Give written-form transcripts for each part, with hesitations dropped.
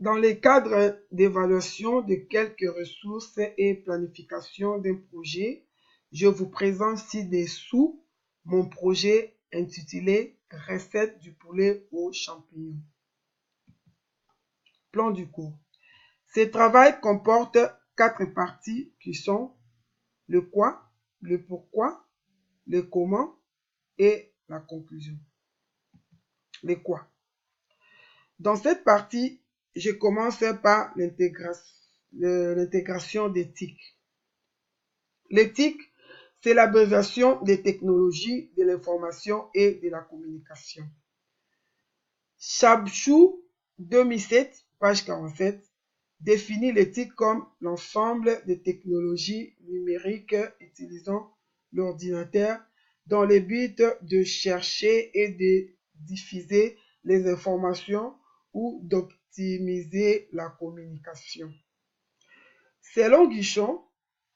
Dans le cadre d'évaluation de quelques ressources et planification d'un projet, je vous présente ci-dessous mon projet intitulé Recette du poulet aux champignons. Plan du cours. Ce travail comporte 4 parties qui sont le quoi, le pourquoi, le comment et la conclusion. Le quoi. Dans cette partie, je commence par l'intégration des TIC. Les TIC, c'est l'abréviation des technologies de l'information et de la communication. Shabchou 2007, page 47, définit les TIC comme l'ensemble des technologies numériques utilisant l'ordinateur dans le but de chercher et de diffuser les informations ou d'optimiser la communication. Selon Guichon,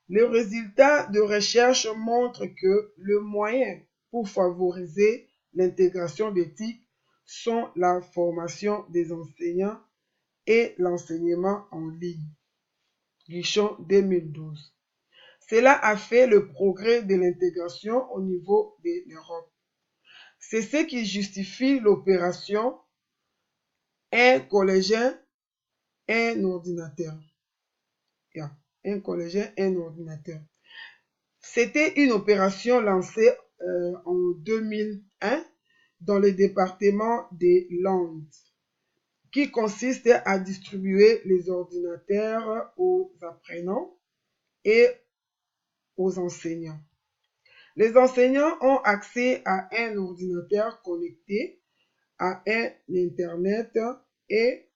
les résultats de recherche montrent que le moyen pour favoriser l'intégration des TIC sont la formation des enseignants et l'enseignement en ligne. Guichon 2012. Cela a fait le progrès de l'intégration au niveau de l'Europe. C'est ce qui justifie l'opération un collégien, un ordinateur. Un collégien, un ordinateur. C'était une opération lancée en 2001 dans le département des Landes, qui consiste à distribuer les ordinateurs aux apprenants et aux enseignants. Les enseignants ont accès à un ordinateur connecté à un Internet et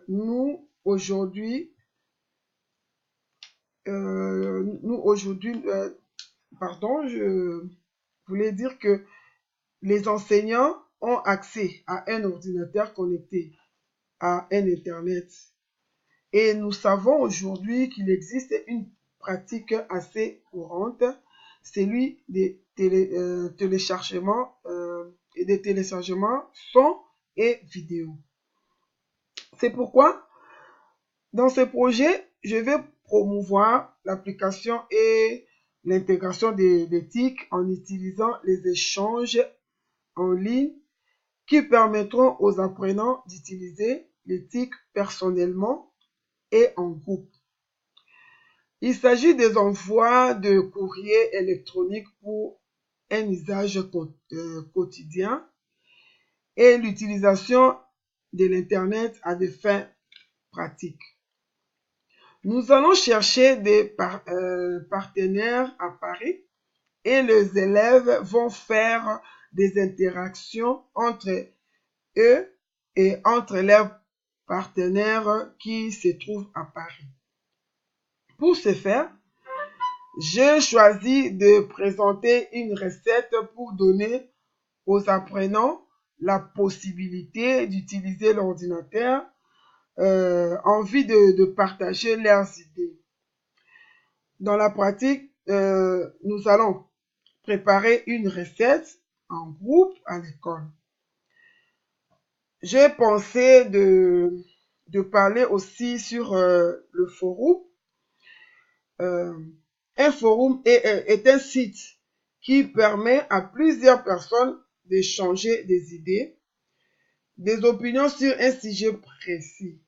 nous aujourd'hui, je voulais dire que les enseignants ont accès à un ordinateur connecté à un Internet. Et nous savons aujourd'hui qu'il existe une pratique assez courante, celui des téléchargements et des téléchargements son et vidéo. C'est pourquoi, dans ce projet, je vais promouvoir l'application et l'intégration des TIC en utilisant les échanges en ligne qui permettront aux apprenants d'utiliser les TIC personnellement et en groupe. Il s'agit des envois de courriers électroniques pour un usage quotidien et l'utilisation de l'Internet à des fins pratiques. Nous allons chercher des partenaires à Paris et les élèves vont faire des interactions entre eux et entre leurs partenaires qui se trouvent à Paris. Pour ce faire, j'ai choisi de présenter une recette pour donner aux apprenants la possibilité d'utiliser l'ordinateur en vue de partager leurs idées. Dans la pratique, nous allons préparer une recette en groupe à l'école. J'ai pensé de parler aussi sur le forum. Un forum est un site qui permet à plusieurs personnes d'échanger des idées, des opinions sur un sujet précis.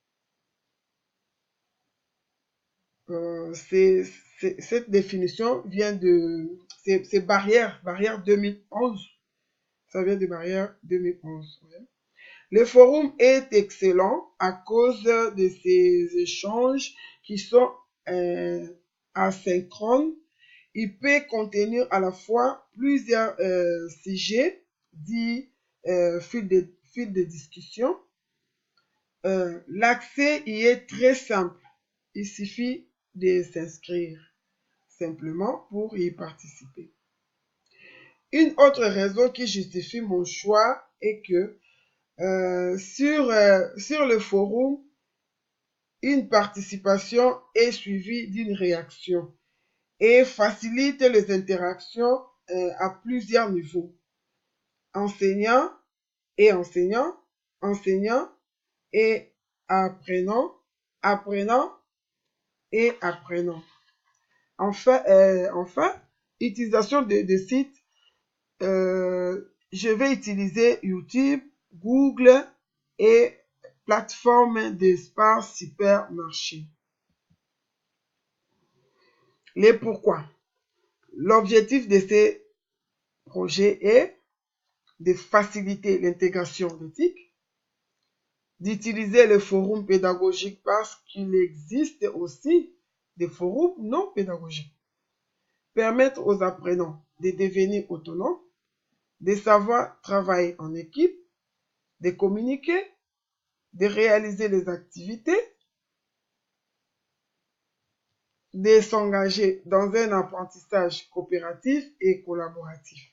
Cette définition vient de... C'est Barrière 2011. Ça vient de Barrière 2011. Ouais. Le forum est excellent à cause de ces échanges qui sont asynchrone. Il peut contenir à la fois plusieurs sujets dits fil de discussion. L'accès y est très simple. Il suffit de s'inscrire simplement pour y participer. Une autre raison qui justifie mon choix est que sur le forum, une participation est suivie d'une réaction et facilite les interactions à plusieurs niveaux. Enseignants et enseignants, enseignants et apprenant, apprenant et apprenant. Enfin, utilisation de sites. Je vais utiliser YouTube, Google et plateforme d'espace supermarché. Les pourquoi. L'objectif de ces projets est de faciliter l'intégration d'éthique, d'utiliser le forum pédagogique parce qu'il existe aussi des forums non pédagogiques, permettre aux apprenants de devenir autonomes, de savoir travailler en équipe, de communiquer, de réaliser les activités, de s'engager dans un apprentissage coopératif et collaboratif.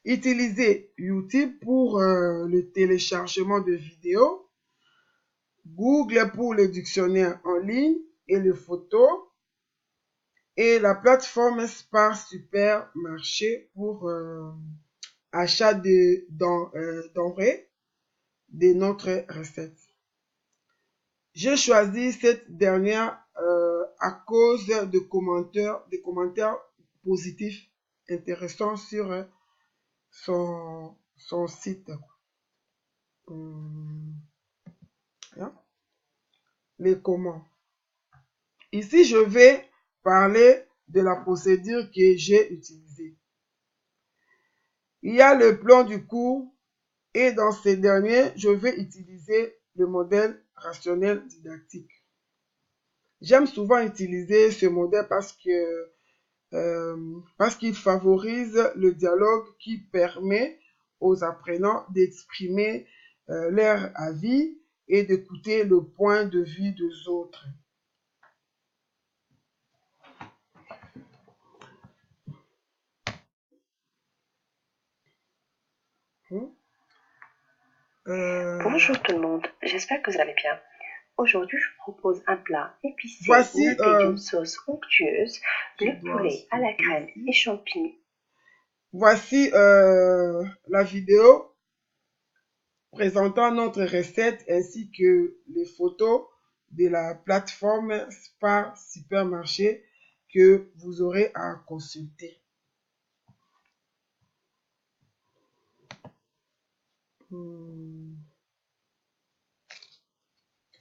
Utiliser YouTube pour le téléchargement de vidéos, Google pour le dictionnaire en ligne et les photos, et la plateforme Spar Supermarché pour achat de denrées de notre recette. J'ai choisi cette dernière à cause de commentaires positifs intéressants sur son site. Les comment. Ici, je vais parler de la procédure que j'ai utilisée. Il y a le plan du cours et dans ces derniers, je vais utiliser le modèle rationnel didactique. J'aime souvent utiliser ce modèle parce qu'il favorise le dialogue qui permet aux apprenants d'exprimer leur avis et d'écouter le point de vue des autres. Bonjour tout le monde, j'espère que vous allez bien. Aujourd'hui, je vous propose un plat épicé nourri d'une sauce onctueuse, le poulet à la crème et champignons. Voici la vidéo présentant notre recette ainsi que les photos de la plateforme Spar Supermarché que vous aurez à consulter.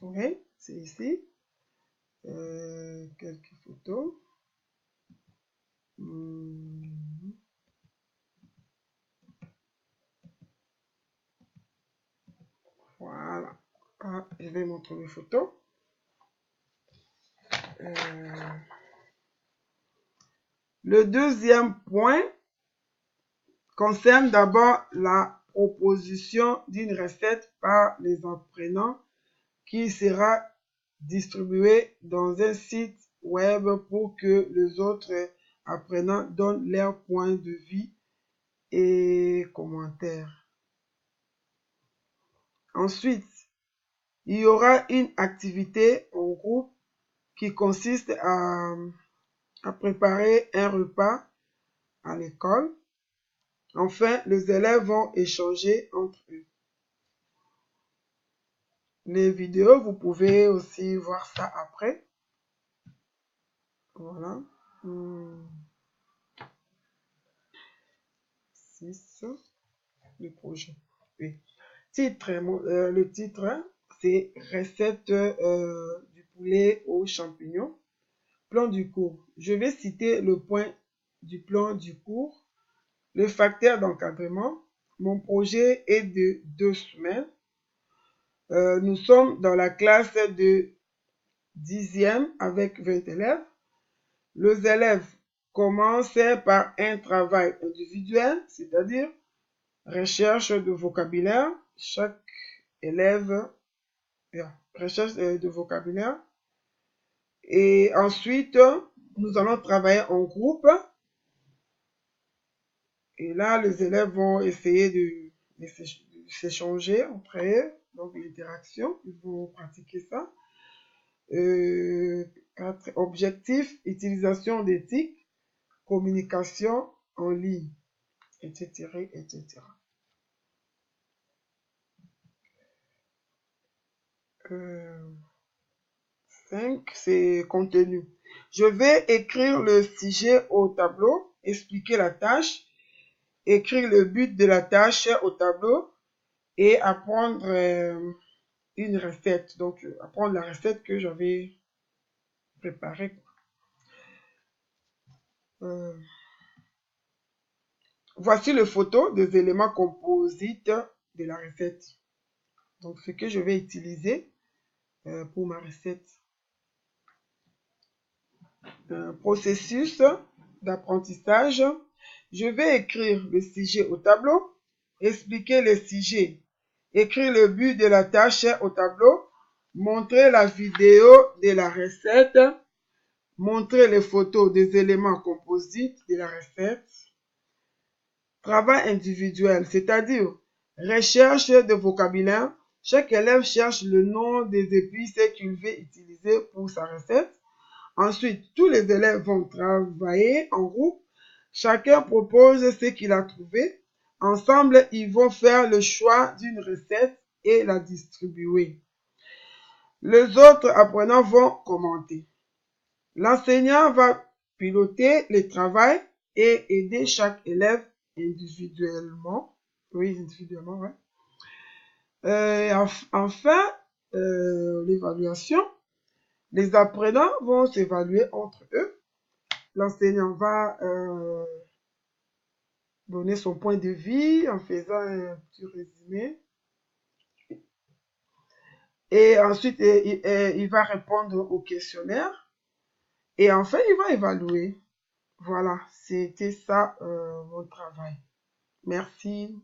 Oui, c'est ici. Quelques photos. Voilà. Ah, je vais montrer mes photos. Le deuxième point concerne d'abord la proposition d'une recette par les apprenants qui sera distribuée dans un site web pour que les autres apprenants donnent leur point de vue et commentaires. Ensuite, il y aura une activité en groupe qui consiste à préparer un repas à l'école. Enfin, les élèves vont échanger entre eux. Les vidéos, vous pouvez aussi voir ça après. Voilà. 6. Le projet. Oui. Le titre, c'est recette du poulet aux champignons. Plan du cours. Je vais citer le point du plan du cours. Le facteur d'encadrement. Mon projet est de 2 semaines. Nous sommes dans la classe de 10e avec 20 élèves. Les élèves commencent par un travail individuel, c'est-à-dire recherche de vocabulaire. Chaque élève recherche de vocabulaire. Et ensuite, nous allons travailler en groupe. Et là, les élèves vont essayer de s'échanger entre eux. Donc, l'interaction, ils vont pratiquer ça. 4. Objectifs, utilisation d'éthique, communication en ligne, etc., etc. 5, c'est contenu. Je vais écrire le sujet au tableau, expliquer la tâche, écrire le but de la tâche au tableau et apprendre une recette. Donc, apprendre la recette que j'avais préparée. Voici les photos des éléments composites de la recette. Donc, ce que je vais utiliser pour ma recette. Processus d'apprentissage. Je vais écrire le sujet au tableau, expliquer le sujet, écrire le but de la tâche au tableau, montrer la vidéo de la recette, montrer les photos des éléments composites de la recette. Travail individuel, c'est-à-dire recherche de vocabulaire. Chaque élève cherche le nom des épices qu'il veut utiliser pour sa recette. Ensuite, tous les élèves vont travailler en groupe. Chacun propose ce qu'il a trouvé. Ensemble, ils vont faire le choix d'une recette et la distribuer. Les autres apprenants vont commenter. L'enseignant va piloter le travail et aider chaque élève individuellement. Oui, individuellement, ouais. Enfin, l'évaluation. Les apprenants vont s'évaluer entre eux. L'enseignant va donner son point de vue en faisant un petit résumé. Et ensuite, il va répondre au questionnaire. Et enfin, il va évaluer. Voilà, c'était ça mon travail. Merci.